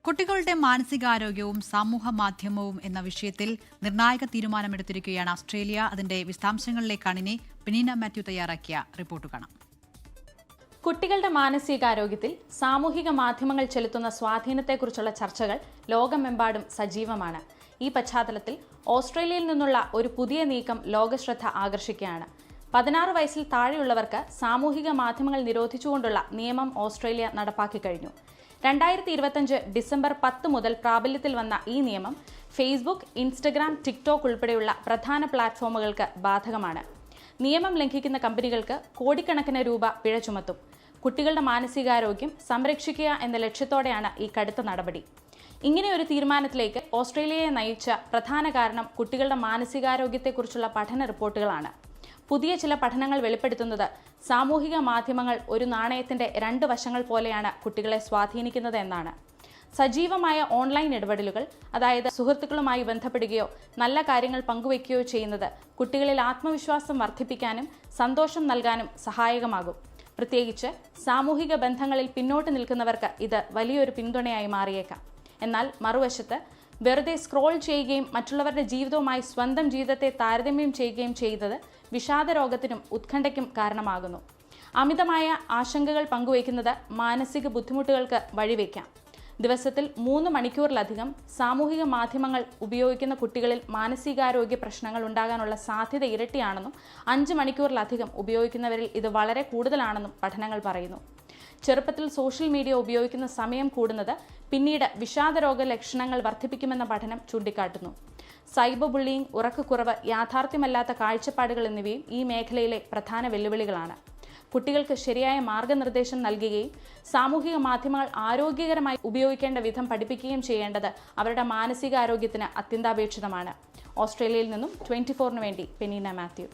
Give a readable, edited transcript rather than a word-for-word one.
കുട്ടികളുടെ മാനസികാരോഗ്യവും സമൂഹ മാധ്യമവും എന്ന വിഷയത്തിൽ നിർണായക തീരുമാനമെടുത്തിരിക്കുകയാണ് ഓസ്ട്രേലിയ. അതിന്റെ വിശദാംശങ്ങളിലേക്കാണ് ഇനി പെനീന മാത്യു തയ്യാറാക്കിയ റിപ്പോർട്ട് കാണാം. കുട്ടികളുടെ മാനസികാരോഗ്യത്തിൽ സാമൂഹിക മാധ്യമങ്ങൾ ചെലുത്തുന്ന സ്വാധീനത്തെക്കുറിച്ചുള്ള ചർച്ചകൾ ലോകമെമ്പാടും സജീവമാണ്. ഈ പശ്ചാത്തലത്തിൽ ഓസ്ട്രേലിയയിൽ നിന്നുള്ള ഒരു പുതിയ നീക്കം ലോകശ്രദ്ധ ആകർഷിക്കുകയാണ്. 16 വയസ്സിൽ താഴെയുള്ളവർക്ക് സാമൂഹിക മാധ്യമങ്ങൾ നിരോധിച്ചുകൊണ്ടുള്ള നിയമം ഓസ്ട്രേലിയ നടപ്പാക്കി കഴിഞ്ഞു. 2025 ഡിസംബർ 10 മുതൽ പ്രാബല്യത്തിൽ വന്ന ഈ നിയമം ഫേസ്ബുക്ക്, ഇൻസ്റ്റഗ്രാം, ടിക്ടോക്ക് ഉൾപ്പെടെയുള്ള പ്രധാന പ്ലാറ്റ്ഫോമുകൾക്ക് ബാധകമാണ്. നിയമം ലംഘിക്കുന്ന കമ്പനികൾക്ക് കോടിക്കണക്കിന് രൂപ പിഴ ചുമത്തും. കുട്ടികളുടെ മാനസികാരോഗ്യം സംരക്ഷിക്കുക എന്ന ലക്ഷ്യത്തോടെയാണ് ഈ കടുത്ത നടപടി. ഇങ്ങനെ ഒരു തീരുമാനത്തിലേക്ക് ഓസ്ട്രേലിയയെ നയിച്ച പ്രധാന കാരണം കുട്ടികളുടെ മാനസികാരോഗ്യത്തെക്കുറിച്ചുള്ള പഠന റിപ്പോർട്ടുകളാണ്. പുതിയ ചില പഠനങ്ങൾ വെളിപ്പെടുത്തുന്നത് സാമൂഹിക മാധ്യമങ്ങൾ ഒരു നാണയത്തിന്റെ 2 വശങ്ങൾ പോലെയാണ് കുട്ടികളെ സ്വാധീനിക്കുന്നത് എന്നാണ്. സജീവമായ ഓൺലൈൻ ഇടപെടലുകൾ, അതായത് സുഹൃത്തുക്കളുമായി ബന്ധപ്പെടുകയോ നല്ല കാര്യങ്ങൾ പങ്കുവയ്ക്കുകയോ ചെയ്യുന്നത് കുട്ടികളിൽ ആത്മവിശ്വാസം വർദ്ധിപ്പിക്കാനും സന്തോഷം നൽകാനും സഹായകമാകും. പ്രത്യേകിച്ച് സാമൂഹിക ബന്ധങ്ങളിൽ പിന്നോട്ട് നിൽക്കുന്നവർക്ക് ഇത് വലിയൊരു പിന്തുണയായി മാറിയേക്കാം. എന്നാൽ മറുവശത്ത് വെറുതെ സ്ക്രോൾ ചെയ്യുകയും മറ്റുള്ളവരുടെ ജീവിതവുമായി സ്വന്തം ജീവിതത്തെ താരതമ്യം ചെയ്യുകയും ചെയ്തത് വിഷാദരോഗത്തിനും ഉത്കണ്ഠയ്ക്കും കാരണമാകുന്നു. അമിതമായ ആശങ്കകൾ പങ്കുവയ്ക്കുന്നത് മാനസിക ബുദ്ധിമുട്ടുകൾക്ക് വഴിവെക്കാം. ദിവസത്തിൽ 3 മണിക്കൂറിലധികം സാമൂഹിക മാധ്യമങ്ങൾ ഉപയോഗിക്കുന്ന കുട്ടികളിൽ മാനസികാരോഗ്യ പ്രശ്നങ്ങൾ ഉണ്ടാകാനുള്ള സാധ്യത ഇരട്ടിയാണെന്നും 5 മണിക്കൂറിലധികം ഉപയോഗിക്കുന്നവരിൽ ഇത് വളരെ കൂടുതലാണെന്നും പഠനങ്ങൾ പറയുന്നു. ചെറുപ്പത്തിൽ സോഷ്യൽ മീഡിയ ഉപയോഗിക്കുന്ന സമയം കൂടുന്നത് പിന്നീട് വിഷാദരോഗ ലക്ഷണങ്ങൾ വർദ്ധിപ്പിക്കുമെന്ന പഠനം ചൂണ്ടിക്കാട്ടുന്നു. സൈബർ ബുള്ളിയിങ്, ഉറക്കക്കുറവ്, യാഥാർത്ഥ്യമല്ലാത്ത കാഴ്ചപ്പാടുകൾ എന്നിവയും ഈ മേഖലയിലെ പ്രധാന വെല്ലുവിളികളാണ്. കുട്ടികൾക്ക് ശരിയായ മാർഗനിർദ്ദേശം നൽകുകയും സാമൂഹിക മാധ്യമങ്ങൾ ആരോഗ്യകരമായി ഉപയോഗിക്കേണ്ട വിധം പഠിപ്പിക്കുകയും ചെയ്യേണ്ടത് അവരുടെ മാനസികാരോഗ്യത്തിന് അത്യന്താപേക്ഷിതമാണ്. ഓസ്ട്രേലിയയിൽ നിന്നും 24 വേണ്ടി പെനീന മാത്യു.